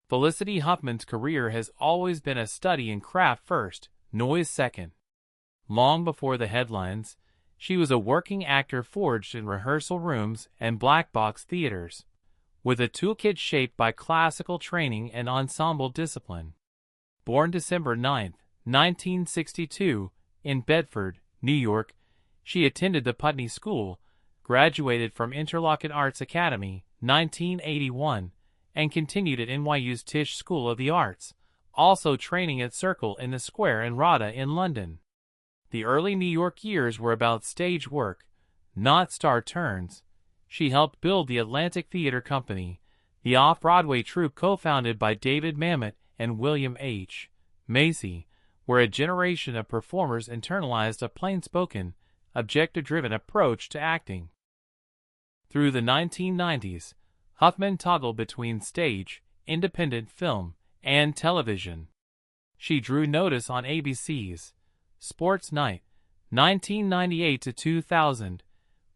Felicity Huffman's career has always been a study in craft first, noise second. Long before the headlines, she was a working actor forged in rehearsal rooms and black box theaters, with a toolkit shaped by classical training and ensemble discipline. Born December 9, 1962, in Bedford, New York, she attended the Putney School, graduated from Interlochen Arts Academy, 1981, and continued at NYU's Tisch School of the Arts, also training at Circle in the Square and RADA in London. The early New York years were about stage work, not star turns. She helped build the Atlantic Theater Company, the off-Broadway troupe co-founded by David Mamet and William H. Macy, where a generation of performers internalized a plain-spoken, objective-driven approach to acting. Through the 1990s, Huffman toggled between stage, independent film, and television. She drew notice on ABC's Sports Night, 1998 to 2000,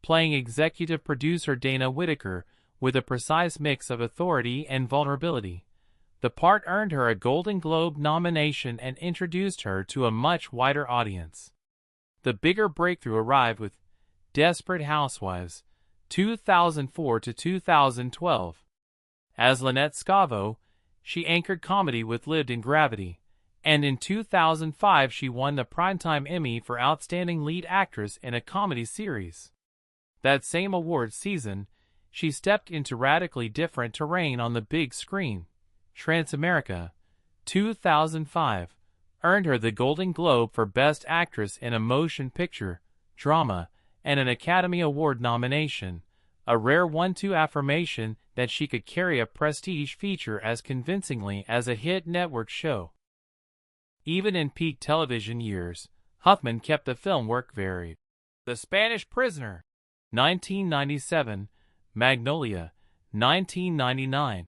playing executive producer Dana Whitaker with a precise mix of authority and vulnerability. The part earned her a Golden Globe nomination and introduced her to a much wider audience. The bigger breakthrough arrived with Desperate Housewives, 2004 to 2012. As Lynette Scavo, she anchored comedy with Lived in Gravity, and in 2005 she won the Primetime Emmy for Outstanding Lead Actress in a Comedy Series. That same awards season, she stepped into radically different terrain on the big screen. Transamerica, 2005, earned her the Golden Globe for Best Actress in a Motion Picture, Drama, and an Academy Award nomination, a rare one-two affirmation that she could carry a prestige feature as convincingly as a hit network show. Even in peak television years, Huffman kept the film work varied. The Spanish Prisoner, 1997, Magnolia, 1999,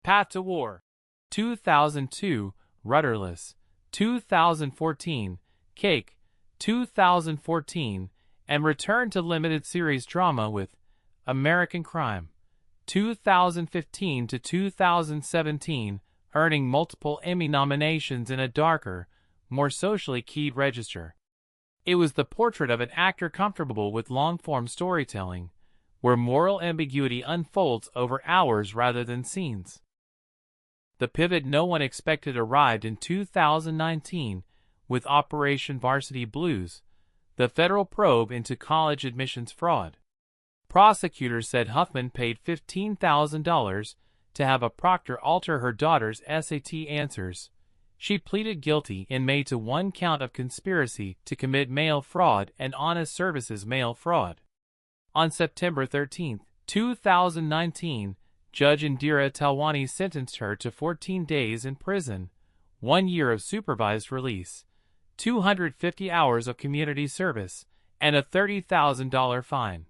Path to War, 2002, Rudderless, 2014, Cake, 2014, and returned to limited series drama with American Crime, 2015 to 2017, earning multiple Emmy nominations in a darker, more socially keyed register. It was the portrait of an actor comfortable with long-form storytelling, where moral ambiguity unfolds over hours rather than scenes. The pivot no one expected arrived in 2019 with Operation Varsity Blues, the federal probe into college admissions fraud. Prosecutors said Huffman paid $15,000 to have a proctor alter her daughter's SAT answers. She pleaded guilty in May to one count of conspiracy to commit mail fraud and honest services mail fraud. On September 13, 2019, Judge Indira Talwani sentenced her to 14 days in prison, 1 year of supervised release, 250 hours of community service, and a $30,000 fine.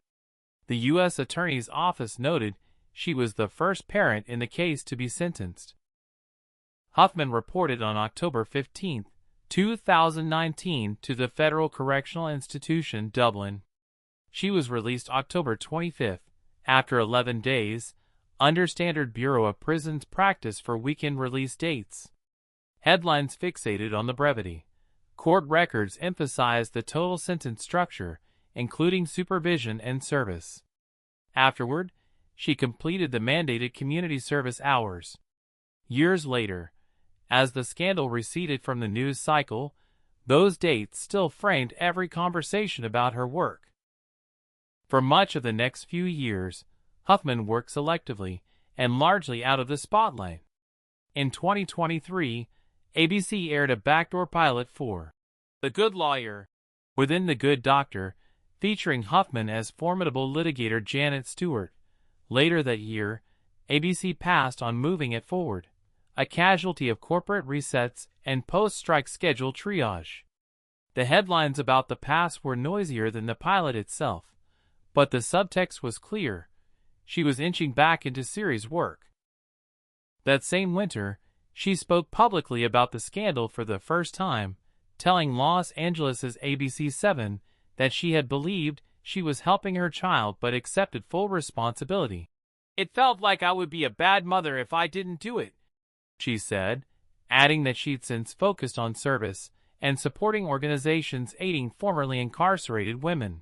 The U.S. Attorney's Office noted she was the first parent in the case to be sentenced. Huffman reported on October 15, 2019 to the Federal Correctional Institution, Dublin. She was released October 25, after 11 days, under Standard Bureau of Prisons practice for weekend release dates. Headlines fixated on the brevity. Court records emphasized the total sentence structure, including supervision and service. Afterward, she completed the mandated community service hours. Years later, as the scandal receded from the news cycle, those dates still framed every conversation about her work. For much of the next few years, Huffman worked selectively and largely out of the spotlight. In 2023, ABC aired a backdoor pilot for The Good Lawyer, Within the Good Doctor, featuring Huffman as formidable litigator Janet Stewart. Later that year, ABC passed on moving it forward, a casualty of corporate resets and post-strike schedule triage. The headlines about the past were noisier than the pilot itself, but the subtext was clear. She was inching back into series work. That same winter, she spoke publicly about the scandal for the first time, telling Los Angeles' ABC7 that she had believed she was helping her child but accepted full responsibility. "It felt like I would be a bad mother if I didn't do it," she said, adding that she'd since focused on service and supporting organizations aiding formerly incarcerated women.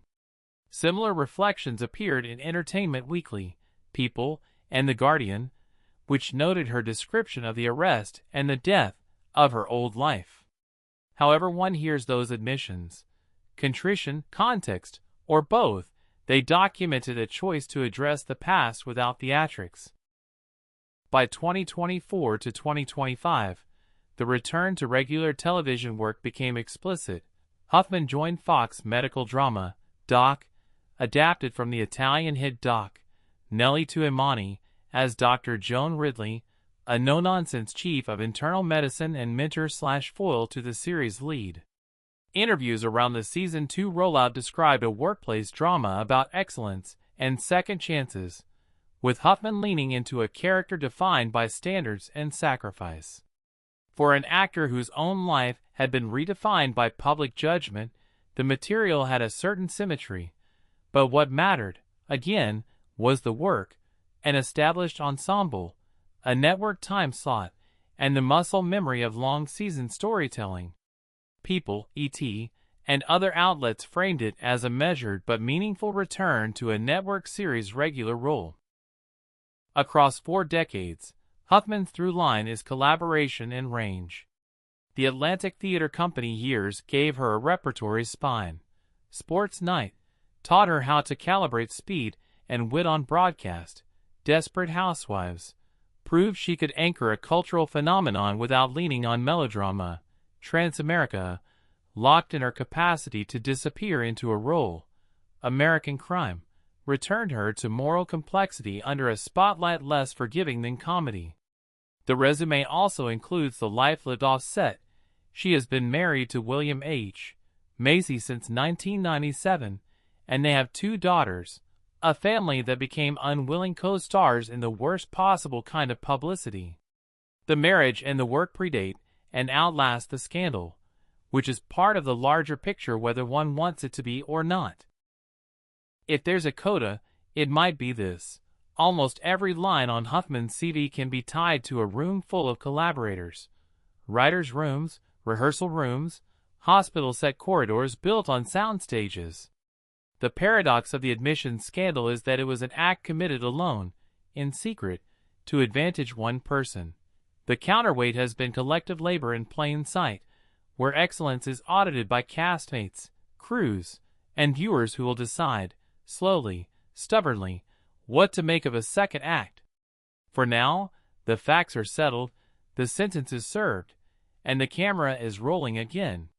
Similar reflections appeared in Entertainment Weekly, People, and The Guardian, which noted her description of the arrest and the death of her old life. However one hears those admissions, contrition, context, or both, they documented a choice to address the past without theatrics. By 2024 to 2025, the return to regular television work became explicit. Huffman joined Fox medical drama, Doc, adapted from the Italian hit Doc, Nellie to Imani, as Dr. Joan Ridley, a no-nonsense chief of internal medicine and mentor/foil to the series' lead. Interviews around the Season 2 rollout described a workplace drama about excellence and second chances, with Huffman leaning into a character defined by standards and sacrifice. For an actor whose own life had been redefined by public judgment, the material had a certain symmetry, but what mattered, again, was the work, an established ensemble, a network time slot, and the muscle memory of long-season storytelling. People, E.T., and other outlets framed it as a measured but meaningful return to a network series' regular role. Across 4 decades, Huffman's through line is collaboration and range. The Atlantic Theater Company years gave her a repertory spine. Sports Night taught her how to calibrate speed and wit on broadcast. Desperate Housewives proved she could anchor a cultural phenomenon without leaning on melodrama. Transamerica locked in her capacity to disappear into a role. American Crime returned her to moral complexity under a spotlight less forgiving than comedy. The resume also includes the life lived off set. She has been married to William H. Macy since 1997, and they have 2 daughters, a family that became unwilling co-stars in the worst possible kind of publicity. The marriage and the work predate and outlast the scandal, which is part of the larger picture whether one wants it to be or not. If there's a coda, it might be this. Almost every line on Huffman's CV can be tied to a room full of collaborators. Writers' rooms, rehearsal rooms, hospital set corridors built on sound stages. The paradox of the admissions scandal is that it was an act committed alone, in secret, to advantage one person. The counterweight has been collective labor in plain sight, where excellence is audited by castmates, crews, and viewers who will decide, slowly, stubbornly, what to make of a second act. For now, the facts are settled, the sentence is served, and the camera is rolling again.